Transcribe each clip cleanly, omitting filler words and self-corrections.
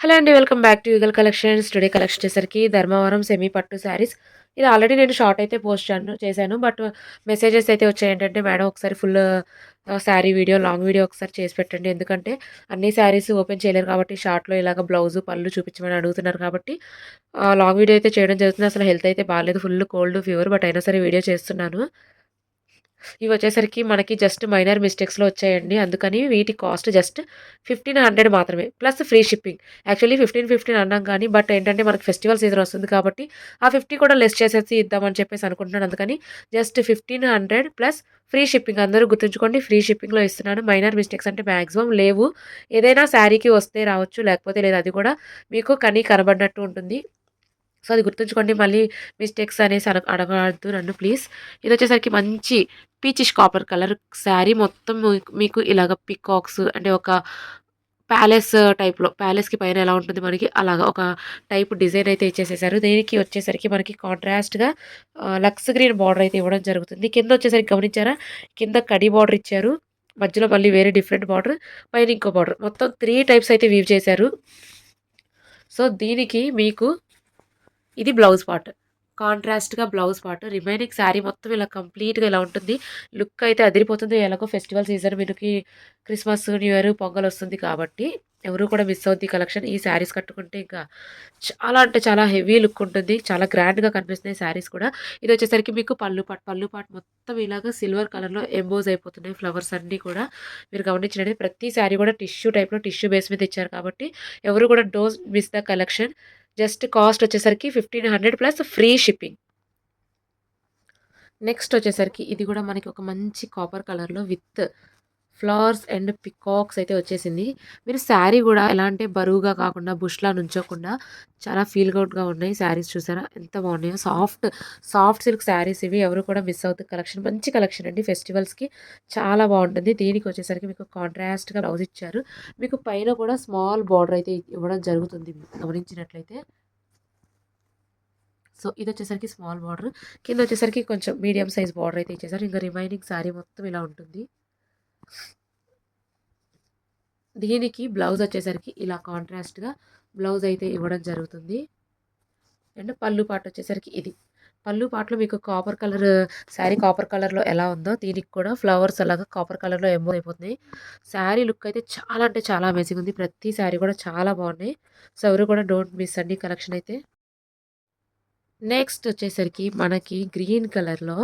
Hello అండి. Welcome back to యుగల్ collections. Today collection వచ్చేసరికి Dharmavaram semi పట్టు శారీస్. ఇది ఆల్రెడీ నేను షార్ట్ అయితే పోస్ట్ చేశాను. బట్ మెసేజెస్ అయితే వచ్చాయి. ఏంటంటే మేడం ఒకసారి full sari video, long video ఒకసారి చేసి పెట్టండి. ఎందుకంటే అన్ని శారీస్ ఓపెన్ చేయలేరు కాబట్టి షార్ట్‌లో ఇలాగ బ్లౌజు, పళ్ళు చూపించమని అడుగుతున్నారు కాబట్టి లాంగ్ వీడియో అయితే చేయడం జరుగుతుంది. అసలు హెల్త్ అయితే బాలేదు. ఫుల్ కోల్డ్, ఫీవర్ బట్ అయినా సరే వీడియో చేస్తున్నాను. ఇవొచ్చేసరికి మనకి జస్ట్ మైనర్ మిస్టేక్స్‌లో వచ్చాయండి. అందుకని వీటి కాస్ట్ జస్ట్ 1500 మాత్రమే. Plus free shipping. యాక్చువల్లీ 15 అన్నాం కానీ బట్ ఏంటంటే మనకి ఫెస్టివల్ సీజన్ వస్తుంది కాబట్టి ఆ 50 కూడా లెస్ చేసేసి ఇద్దామని చెప్పేసి అనుకుంటున్నాను. అందుకని జస్ట్ 1500 ప్లస్ ఫ్రీ షిప్పింగ్. అందరూ గుర్తుంచుకోండి, ఫ్రీ షిప్పింగ్‌లో ఇస్తున్నాను. మైనర్ మిస్టేక్స్ అంటే మాక్సిమం లేవు. ఏదైనా శారీకి వస్తే రావచ్చు, లేకపోతే లేదు. అది కూడా మీకు కనబడినట్టు ఉంటుంది. సో, అది గుర్తుంచుకోండి. మళ్ళీ మిస్టేక్స్ అనేసి అడగద్దు నన్ను ప్లీజ్. ఇదొచ్చేసరికి మంచి పీచిష్ కాపర్ కలర్ శారీ మొత్తం మీకు ఇలాగ పికాక్స్ అంటే ఒక ప్యాలెస్ టైప్‌లో, ప్యాలెస్‌కి పైన ఎలా ఉంటుంది మనకి అలాగా ఒక టైప్ డిజైన్ అయితే ఇచ్చేసేసారు. దీనికి వచ్చేసరికి మనకి కాంట్రాస్ట్‌గా లక్స్ గ్రీన్ బార్డర్ అయితే ఇవ్వడం జరుగుతుంది. కిందొచ్చేసరికి గమనించారా? కింద కడీ బార్డర్ ఇచ్చారు. మధ్యలో మళ్ళీ వేరే డిఫరెంట్ బార్డర్, పైన ఇంకో బార్డర్. మొత్తం 3 టైప్స్ అయితే వీవ్ చేశారు. సో, దీనికి మీకు ఇది బ్లౌజ్ పార్ట్. కాంట్రాస్ట్‌గా బ్లౌజ్ పార్ట్. రిమైనింగ్ శారీ మొత్తం ఇలా కంప్లీట్‌గా ఇలా ఉంటుంది. లుక్ అయితే అదిరిపోతుంది. ఎలాగో ఫెస్టివల్ సీజన్ మనకి క్రిస్మస్, న్యూ ఇయర్, పొంగలొస్తుంది కాబట్టి ఎవరు కూడా మిస్ అవ్వద్దు ఈ కలెక్షన్. ఈ శారీస్ కట్టుకుంటే ఇంకా చాలా అంటే చాలా హెవీ లుక్ ఉంటుంది. చాలా గ్రాండ్‌గా కనిపిస్తున్నాయి శారీస్ కూడా. ఇదొచ్చేసరికి మీకు పళ్ళు పార్ట్ మొత్తం ఇలాగా సిల్వర్ కలర్‌లో ఎంబోస్ అయిపోతున్నాయి ఫ్లవర్స్ అన్నీ కూడా. మీరు గమనించినట్లయితే ప్రతి శారీ కూడా టిష్యూ టైప్‌లో టిష్యూ బేస్ మీద ఇచ్చారు కాబట్టి ఎవరు కూడా don't miss the collection. Just cost వచ్చేసరికి 1500 ప్లస్ ఫ్రీ షిప్పింగ్. నెక్స్ట్ వచ్చేసరికి ఇది కూడా మనకి ఒక మంచి కాపర్ కలర్‌లో విత్ ఫ్లవర్స్ అండ్ పికాక్స్ అయితే వచ్చేసింది. మీరు శారీ గూడా ఎలా అంటే బరువుగా కాకుండా బుష్‌లా నుంచోకుండా చాలా ఫీల్ గుడ్‌గా ఉన్నాయి శారీస్ చూసారా? ఎంత బాగున్నాయో. సాఫ్ట్ సిల్క్ శారీస్ ఇవి. ఎవరు కూడా మిస్ అవ్వద్దు కలెక్షన్. మంచి కలెక్షన్ అండి ఫెస్టివల్స్‌కి చాలా బాగుంటుంది. దీనికి వచ్చేసరికి మీకు కాంట్రాస్ట్‌గా బ్లౌజ్ ఇచ్చారు. మీకు పైన కూడా స్మాల్ బార్డర్ అయితే ఇవ్వడం జరుగుతుంది గమనించినట్లయితే. సో, ఇదొచ్చేసరికి స్మాల్ బార్డర్. కిందొచ్చేసరికి కొంచెం మీడియం సైజ్ బార్డర్ అయితే ఇచ్చేసారు. ఇంక రిమైనింగ్ శారీ మొత్తం ఇలా ఉంటుంది. దీనికి బ్లౌజ్ వచ్చేసరికి ఇలా కాంట్రాస్ట్‌గా బ్లౌజ్ అయితే ఇవ్వడం జరుగుతుంది. అండ్ పళ్ళు పార్ట్ వచ్చేసరికి ఇది. పళ్ళు పార్ట్‌లో మీకు కాపర్ కలర్ శారీ కాపర్ కలర్‌లో ఎలా ఉందో దీనికి కూడా ఫ్లవర్స్ అలాగా కాపర్ కలర్‌లో ఎంబో అయిపోతున్నాయి. శారీ లుక్ అయితే చాలా అంటే చాలా అమేజింగ్ ఉంది. ప్రతి శారీ కూడా చాలా బాగున్నాయి. సో, ఎవరు కూడా డోంట్ మిస్ అండి కలెక్షన్ అయితే. నెక్స్ట్ వచ్చేసరికి మనకి గ్రీన్ కలర్‌లో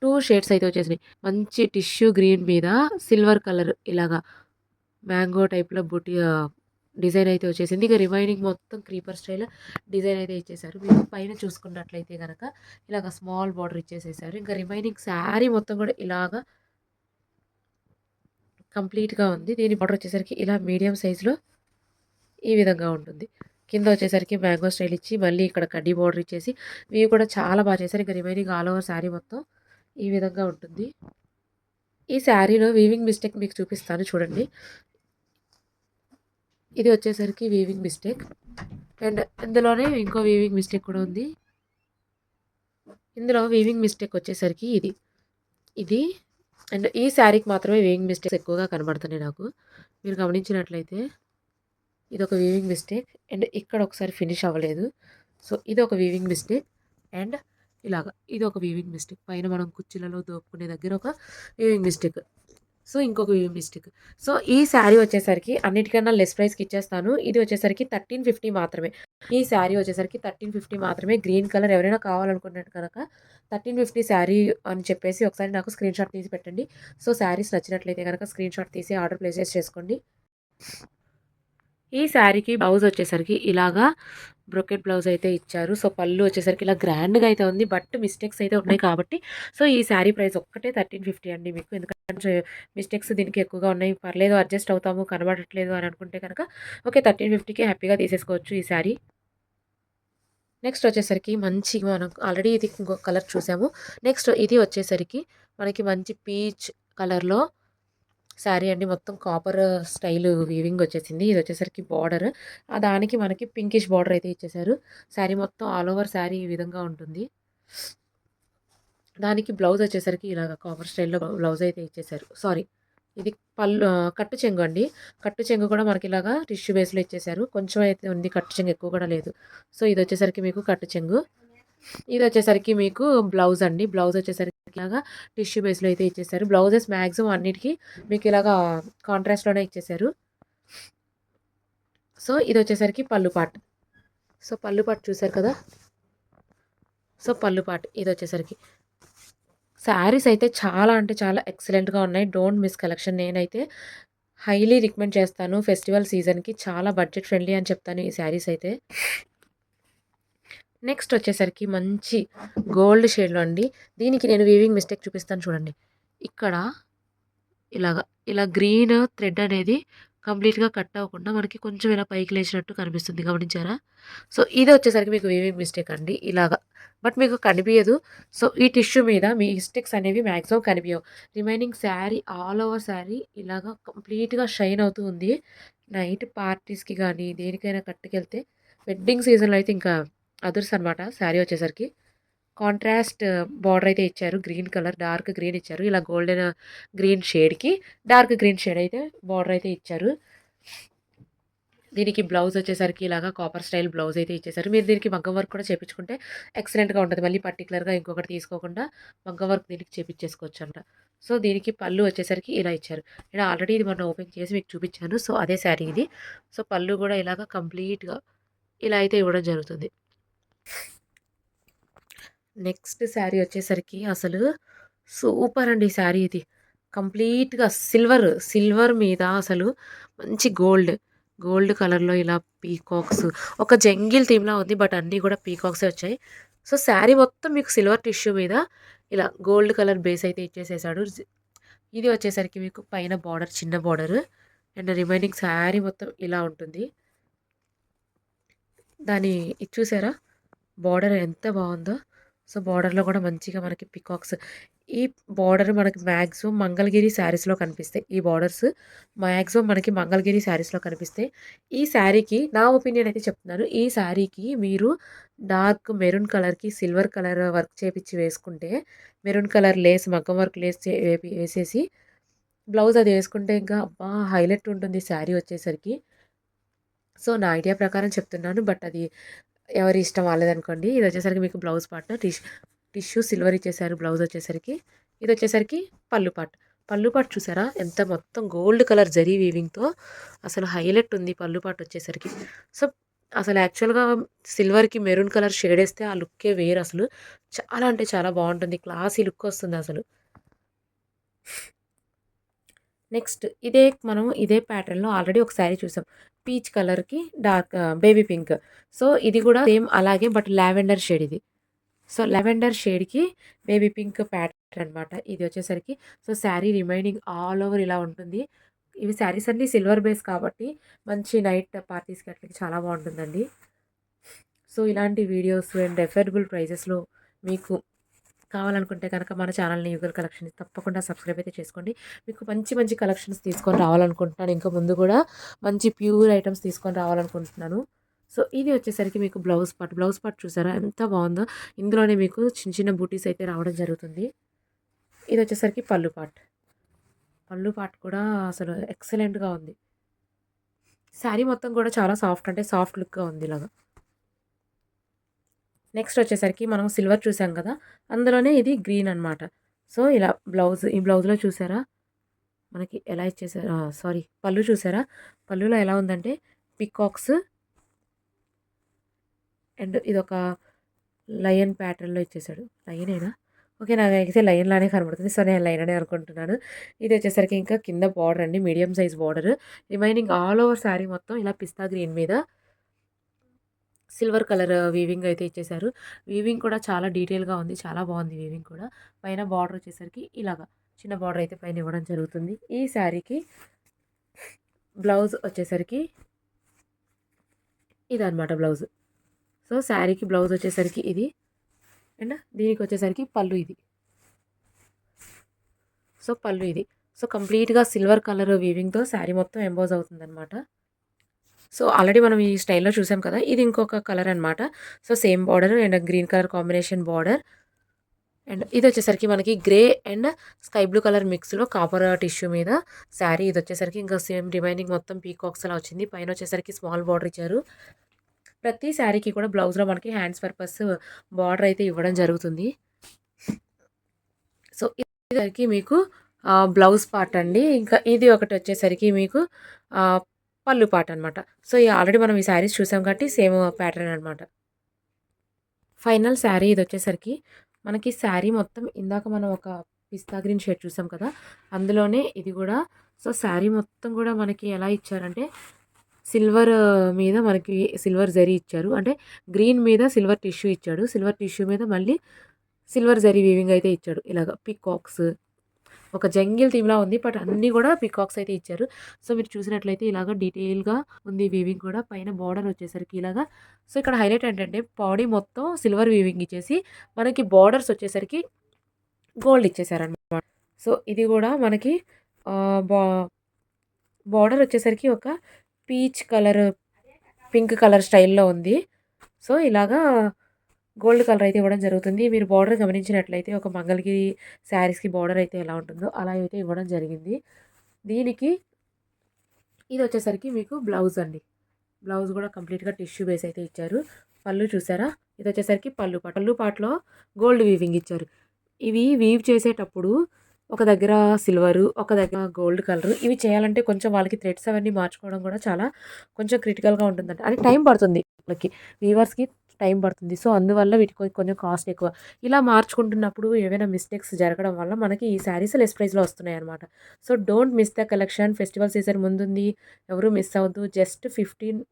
2 షేడ్స్ అయితే వచ్చేసినాయి. మంచి టిష్యూ గ్రీన్ మీద సిల్వర్ కలర్ ఇలాగా మ్యాంగో టైప్‌లో డిజైన్ అయితే వచ్చేసింది. ఇక రిమైనింగ్ మొత్తం క్రీపర్ స్టైల్ డిజైన్ అయితే ఇచ్చేసారు. మీకు పైన చూసుకున్నట్లయితే గనక ఇలాగ స్మాల్ బార్డర్ ఇచ్చేసేసారు. ఇంకా రిమైనింగ్ శారీ మొత్తం కూడా ఇలాగా కంప్లీట్‌గా ఉంది. దీని బార్డర్ వచ్చేసరికి ఇలా మీడియం సైజ్‌లో ఈ విధంగా ఉంటుంది. కింద వచ్చేసరికి మ్యాంగో స్టైల్ ఇచ్చి మళ్ళీ ఇక్కడ కడ్డీ బార్డర్ ఇచ్చేసి ఇవి కూడా చాలా బాగా చేశారు. ఇక రిమైనింగ్ ఆల్ ఓవర్ శారీ మొత్తం ఈ విధంగా ఉంటుంది. ఈ శారీలో వీవింగ్ మిస్టేక్ మీకు చూపిస్తాను చూడండి. ఇది వచ్చేసరికి వీవింగ్ మిస్టేక్. అండ్ ఇందులోనే ఇంకో వీవింగ్ మిస్టేక్ కూడా ఉంది. ఇందులో వీవింగ్ మిస్టేక్ వచ్చేసరికి ఇది. ఇది అండ్ ఈ శారీకి మాత్రమే వీవింగ్ మిస్టేక్స్ ఎక్కువగా కనబడుతున్నాయి నాకు. మీరు గమనించినట్లయితే ఇదొక వీవింగ్ మిస్టేక్ అండ్ ఇక్కడ ఒకసారి ఫినిష్ అవ్వలేదు. సో, ఇదొక వీవింగ్ మిస్టేక్ అండ్ ఇలాగ ఇదొక వీవింగ్ మిస్టేక్. పైన మనం కుర్చీలలో దోపుకునే దగ్గర ఒక వీవింగ్ మిస్టేక్. సో, ఇంకొక వీవింగ్ మిస్టేక్. సో, ఈ శారీ వచ్చేసరికి అన్నిటికన్నా లెస్ ప్రైస్‌కి ఇచ్చేస్తాను. ఇది వచ్చేసరికి 1350 మాత్రమే. ఈ శారీ వచ్చేసరికి 1350 మాత్రమే. గ్రీన్ కలర్ ఎవరైనా కావాలనుకుంటే కనుక 1350 శారీ అని చెప్పేసి ఒకసారి నాకు స్క్రీన్‌షాట్ తీసి పెట్టండి. సో, శారీస్ నచ్చినట్లయితే గనక స్క్రీన్‌షాట్ తీసి ఆర్డర్ ప్లేసెస్ చేసుకోండి. ఈ శారీకి బ్లౌజ్ వచ్చేసరికి ఇలాగా బ్రొకెట్ బ్లౌజ్ అయితే ఇచ్చారు. సో, పళ్ళు వచ్చేసరికి ఇలా గ్రాండ్‌గా అయితే ఉంది. బట్ మిస్టేక్స్ అయితే ఉన్నాయి కాబట్టి సో, ఈ శారీ ప్రైస్ ఒక్కటే 1350 అండి మీకు. ఎందుకంటే మిస్టేక్స్ దీనికి ఎక్కువగా ఉన్నాయి. పర్లేదు అడ్జస్ట్ అవుతాము కనబడట్లేదు అని అనుకుంటే కనుక ఓకే 1350కి హ్యాపీగా తీసేసుకోవచ్చు ఈ శారీ. నెక్స్ట్ వచ్చేసరికి మంచి మనం ఆల్రెడీ ఇది ఇంకొక కలర్ చూసాము. నెక్స్ట్ ఇది వచ్చేసరికి మనకి మంచి పీచ్ కలర్‌లో శారీ అండి. మొత్తం కాపర్ స్టైల్ వీవింగ్ వచ్చేసింది. ఇది వచ్చేసరికి బార్డర్. దానికి మనకి పింకిష్ బార్డర్ అయితే ఇచ్చేసారు. శారీ మొత్తం ఆల్ ఓవర్ శారీ ఈ విధంగా ఉంటుంది. దానికి బ్లౌజ్ వచ్చేసరికి ఇలాగ కాపర్ స్టైల్‌లో బ్లౌజ్ అయితే ఇచ్చేసారు. సారీ ఇది కట్టు చెంగు అండి. కట్టు చెంగు కూడా మనకిలాగా టిష్యూ బేస్‌లో ఇచ్చేసారు. కొంచెం అయితే ఉంది కట్టు చెంగు ఎక్కువ కూడా లేదు. సో, ఇదొచ్చేసరికి మీకు కట్టు చెంగు. ఇదొచ్చేసరికి మీకు బ్లౌజ్ అండి. బ్లౌజ్ వచ్చేసరికి ఇలాగా టిష్యూ బేస్‌లో అయితే ఇచ్చేసారు. బ్లౌజెస్ మాక్సిమం అన్నిటికి మీకు ఇలాగా కాంట్రాస్ట్‌లోనే ఇచ్చేసారు. సో, ఇదొచ్చేసరికి పళ్ళు పార్ట్. సో, పళ్ళు పార్ట్ చూసారు కదా! సో, పళ్ళు పార్ట్ ఇదొచ్చేసరికి. శారీస్ అయితే చాలా అంటే చాలా ఎక్సలెంట్‌గా ఉన్నాయి. Don't miss collection. నేనైతే హైలీ రికమెండ్ చేస్తాను. ఫెస్టివల్ సీజన్‌కి చాలా బడ్జెట్ ఫ్రెండ్లీ అని చెప్తాను ఈ శారీస్ అయితే. నెక్స్ట్ వచ్చేసరికి మంచి గోల్డ్ షేడ్‌లో అండి. దీనికి నేను వీవింగ్ మిస్టేక్ చూపిస్తాను చూడండి. ఇక్కడ ఇలాగ ఇలా గ్రీన్ థ్రెడ్ అనేది కంప్లీట్‌గా కట్ అవ్వకుండా మనకి కొంచెం ఇలా పైకి లేచినట్టు కనిపిస్తుంది. గమనించారా? సో, ఇది వచ్చేసరికి మీకు వీవింగ్ మిస్టేక్ అండి. ఇలాగ. బట్ మీకు కనిపియదు. సో, ఈ టిష్యూ మీద మీ మిస్టేక్స్ అనేవి మాక్సిమం కనిపియవు. Remaining sari all over sari ఇలాగ కంప్లీట్‌గా షైన్ అవుతూ ఉంది. నైట్ పార్టీస్‌కి గానీ, దేనికైనా కట్టుకెళ్తే వెడ్డింగ్ సీజన్‌లో అయితే ఇంకా అదుర్స్ అనమాట శారీ వచ్చేసరికి. కాంట్రాస్ట్ బార్డర్ అయితే ఇచ్చారు. గ్రీన్ కలర్ డార్క్ గ్రీన్ ఇచ్చారు. ఇలా గోల్డెన్ గ్రీన్ షేడ్‌కి డార్క్ గ్రీన్ షేడ్ అయితే బార్డర్ అయితే ఇచ్చారు. దీనికి బ్లౌజ్ వచ్చేసరికి ఇలాగా కాపర్ స్టైల్ బ్లౌజ్ అయితే ఇచ్చేసారు. మీరు దీనికి మగ్గం వర్క్ కూడా చేపించుకుంటే ఎక్సలెంట్‌గా ఉంటది. మళ్ళీ పర్టిక్యులర్‌గా ఇంకొకటి తీసుకోకుండా మగ్గం వర్క్ దీనికి చేపించేసుకోవచ్చంట. సో, దీనికి పళ్ళు వచ్చేసరికి ఇలా ఇచ్చారు. నేను ఆల్రెడీ ఇది మొన్న ఓపెన్ చేసి మీకు చూపించాను. సో, అదే శారీ ఇది. సో, పళ్ళు కూడా ఇలాగా కంప్లీట్‌గా ఇలా అయితే ఇవ్వడం జరుగుతుంది. నెక్స్ట్ శారీ వచ్చేసరికి అసలు సూపర్ అండి శారీ ఇది. కంప్లీట్‌గా సిల్వర్ మీద అసలు మంచి గోల్డ్ కలర్‌లో ఇలా పీకాక్స్ ఒక జంగిల్ థీమ్‌లా ఉంది. బట్ అన్నీ కూడా పీకాక్సే వచ్చాయి. సో, శారీ మొత్తం మీకు సిల్వర్ టిష్యూ మీద ఇలా గోల్డ్ కలర్ బేస్ అయితే ఇచ్చేసేసాడు. ఇది వచ్చేసరికి మీకు పైన బార్డర్ చిన్న బార్డర్ అండ్ రిమైనింగ్ శారీ మొత్తం ఇలా ఉంటుంది. దాని ఇది చూసారా? బార్డర్ ఎంత బావుందో. సో, బార్డర్‌లో కూడా మంచిగా మనకి పికాక్స్ ఈ బార్డర్ మనకి మాక్సిమం మంగళగిరి శారీస్‌లో కనిపిస్తాయి. ఈ బార్డర్స్ మాక్సిమం మనకి మంగళగిరి శారీస్‌లో కనిపిస్తాయి. ఈ శారీకి నా ఒపీనియన్ అయితే చెప్తున్నాను. ఈ శారీకి మీరు డార్క్ మెరూన్ కలర్‌కి సిల్వర్ కలర్ వర్క్ చేపిచ్చి వేసుకుంటే, మెరూన్ కలర్ లేస్ మగ్గం వర్క్ లేస్ వేసేసి బ్లౌజ్ అది వేసుకుంటే ఇంకా అబ్బా! హైలైట్ ఉంటుంది శారీ వచ్చేసరికి. సో, నా ఐడియా ప్రకారం చెప్తున్నాను. బట్ అది ఎవరి ఇష్టం వాళ్ళదనుకోండి. ఇదొచ్చేసరికి మీకు బ్లౌజ్ పార్ట్ టిష్యూ సిల్వర్ ఇచ్చేసారు బ్లౌజ్ వచ్చేసరికి. ఇదొచ్చేసరికి పళ్ళు పార్ట్. పళ్ళు పార్ట్ చూసారా? ఎంత మొత్తం గోల్డ్ కలర్ జరీ వీవింగ్‌తో అసలు హైలైట్ ఉంది పళ్ళు పార్ట్ వచ్చేసరికి. సో, అసలు యాక్చువల్‌గా సిల్వర్‌కి మెరూన్ కలర్ షేడేస్తే ఆ లుక్కే వేరసలు. చాలా అంటే చాలా బావుంటుంది. Classy look వస్తుందసలు. నెక్స్ట్ మనం ఇదే ప్యాటర్న్‌లో ఆల్రెడీ ఒక శారీ చూసాం. పీచ్ కలర్‌కి డార్క్ బేబీ పింక్. సో, ఇది కూడా సేమ్ అలాగే బట్ లావెండర్ షేడ్ ఇది. సో, లావెండర్ షేడ్‌కి బేబీ పింక్ ప్యాటర్న్ అనమాట. ఇది వచ్చేసరికి so, sari remaining all over ఇలా ఉంటుంది. ఇవి శారీస్ అన్నీ సిల్వర్ బేస్ కాబట్టి మంచి నైట్ పార్టీస్‌కి అట్లకి చాలా బావుంటుందండి. సో, ఇలాంటి వీడియోస్ అండ్ అఫోర్డబుల్ ప్రైజెస్‌లో మీకు కావాలనుకుంటే కనుక మన ఛానల్‌ని యుగల్ కలెక్షన్స్ తప్పకుండా సబ్స్క్రైబ్ అయితే చేసుకోండి. మీకు మంచి మంచి కలెక్షన్స్ తీసుకొని రావాలనుకుంటున్నాను. ఇంకా ముందు కూడా మంచి ప్యూర్ ఐటెమ్స్ తీసుకొని రావాలనుకుంటున్నాను. సో, ఇది వచ్చేసరికి మీకు బ్లౌజ్ పార్ట్ చూసారా ఎంత బావుందో. ఇందులోనే మీకు చిన్న చిన్న బూటీస్ అయితే రావడం జరుగుతుంది. ఇది వచ్చేసరికి పళ్ళు పార్ట్. పళ్ళు పార్ట్ కూడా అసలు ఎక్సలెంట్‌గా ఉంది. శారీ మొత్తం కూడా చాలా సాఫ్ట్ అంటే సాఫ్ట్ లుక్‌గా ఉంది ఇలాగా. నెక్స్ట్ వచ్చేసరికి మనం సిల్వర్ చూసాం కదా! అందులోనే ఇది గ్రీన్ అనమాట. సో, ఇలా ఈ బ్లౌజ్‌లో చూసారా? మనకి ఎలా ఇచ్చేసారు సారీ పళ్ళు చూసారా? పళ్ళులో ఎలా ఉందంటే పీకాక్స్ అండ్ ఇదొక లయన్ ప్యాటర్న్‌లో ఇచ్చేసాడు. లయనేనా? ఓకే. నాకైతే లయన్ లానే కనబడుతుంది. సో, నేను లయన్ అనే అనుకుంటున్నాను. ఇది వచ్చేసరికి ఇంకా కింద బార్డర్ అండి. Medium size border. Remaining all over sari మొత్తం ఇలా పిస్తా గ్రీన్ మీద సిల్వర్ కలర్ వీవింగ్ అయితే ఇచ్చేసారు. వీవింగ్ కూడా చాలా డీటెయిల్‌గా ఉంది. చాలా బాగుంది వీవింగ్ కూడా. పైన బార్డర్ వచ్చేసరికి ఇలాగా చిన్న బార్డర్ అయితే పైన ఇవ్వడం జరుగుతుంది. ఈ శారీకి బ్లౌజ్ వచ్చేసరికి ఇదనమాట బ్లౌజ్. సో, శారీకి బ్లౌజ్ వచ్చేసరికి ఇది అండ్ దీనికి వచ్చేసరికి పళ్ళు ఇది. సో, పళ్ళు ఇది. సో, కంప్లీట్‌గా సిల్వర్ కలర్ వీవింగ్‌తో శారీ మొత్తం ఎంబోజ్ అవుతుందనమాట. సో, ఆల్రెడీ మనం ఈ స్టైల్‌లో చూసాం కదా! ఇది ఇంకొక కలర్ అనమాట. So, same border and green colour combination border. And ఇదొచ్చేసరికి మనకి grey and sky blue colour మిక్స్‌లో కాపర్ టిష్యూ మీద శారీ ఇదొచ్చేసరికి ఇంకా సేమ్ రిమైనింగ్ మొత్తం పీకాక్స్ అలా వచ్చింది. పైనొచ్చేసరికి స్మాల్ బార్డర్ ఇచ్చారు. ప్రతి శారీకి కూడా బ్లౌజ్‌లో మనకి హ్యాండ్స్ పర్పస్ బార్డర్ అయితే ఇవ్వడం జరుగుతుంది. సో, ఇదరికి మీకు బ్లౌజ్ పార్ట్ అండి. ఇంకా ఇది ఒకటొచ్చేసరికి మీకు పళ్ళు పార్ట్ అనమాట. సో, ఆల్రెడీ మనం ఈ శారీస్ చూసాం కాబట్టి సేమ్ ప్యాటర్న్ అనమాట. ఫైనల్ శారీ ఇదొచ్చేసరికి మనకి శారీ మొత్తం ఇందాక మనం ఒక పిస్తా గ్రీన్ షేడ్ చూసాం కదా! అందులోనే ఇది గూడా సో, శారీ మొత్తం గూడా మనకి ఎలా ఇచ్చారంటే సిల్వర్ మీద మనకి సిల్వర్ జరీ ఇచ్చారు. అంటే గ్రీన్ మీద సిల్వర్ టిష్యూ ఇచ్చాడు. సిల్వర్ టిష్యూ మీద మళ్ళీ సిల్వర్ జరీ వీవింగ్ అయితే ఇచ్చాడు. ఇలాగ పీకాక్స్ ఒక జంగిల్ థీమ్‌లా ఉంది. బట్ అన్నీ గూడా పీకాక్స్ అయితే ఇచ్చారు. సో, మీరు చూసినట్లయితే ఇలాగ డీటెయిల్‌గా ఉంది వీవింగ్ కూడా. పైన బార్డర్ వచ్చేసరికి ఇలాగా సో, ఇక్కడ హైలైట్ ఏంటంటే బాడీ మొత్తం సిల్వర్ వీవింగ్ ఇచ్చేసి మనకి బార్డర్స్ వచ్చేసరికి గోల్డ్ ఇచ్చేసారనమాట. సో, ఇది గూడా మనకి ఆహ్, బా బార్డర్ వచ్చేసరికి ఒక పీచ్ కలర్, పింక్ కలర్ స్టైల్‌లో ఉంది. సో, ఇలాగా గోల్డ్ కలర్ అయితే ఇవ్వడం జరుగుతుంది. మీరు బార్డర్ గమనించినట్లయితే ఒక మంగళగిరి శారీస్‌కి బార్డర్ అయితే ఎలా ఉంటుందో అలా అయితే ఇవ్వడం జరిగింది. దీనికి ఇదొచ్చేసరికి మీకు బ్లౌజ్ అండి. బ్లౌజ్ గూడా కంప్లీట్‌గా టిష్యూ బేస్ అయితే ఇచ్చారు. పళ్ళు చూసారా? ఇదొచ్చేసరికి పళ్ళు పార్ట్. పళ్ళు పార్ట్‌లో గోల్డ్ వీవింగ్ ఇచ్చారు. ఇవి వీవ్ చేసేటప్పుడు ఒక దగ్గర సిల్వరు, ఒక దగ్గర గోల్డ్ కలరు. ఇవి చేయాలంటే కొంచెం వాళ్ళకి థ్రెడ్స్ అవన్నీ మార్చుకోవడం కూడా చాలా కొంచెం క్రిటికల్‌గా ఉంటుందంట. అంటే టైం పడుతుంది వాళ్ళకి. వీవర్స్‌కి టైం పడుతుంది. సో, అందువల్ల వీటికి కొంచెం కాస్ట్ ఎక్కువ. ఇలా మార్చుకుంటున్నప్పుడు ఏవైనా మిస్టేక్స్ జరగడం వల్ల మనకి ఈ శారీస్ లెస్ ప్రైస్‌లో వస్తున్నాయన్నమాట. So, don't miss the collection. Festival season ముందుంది. ఎవరు మిస్ అవ్వద్దు. జస్ట్ 1500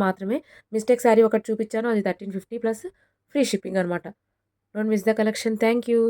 మాత్రమే. మిస్టేక్ శారీ ఒకటి చూపించాను. అది 1350 ప్లస్ ఫ్రీ షిప్పింగ్ అనమాట. Don't miss the collection. Thank you.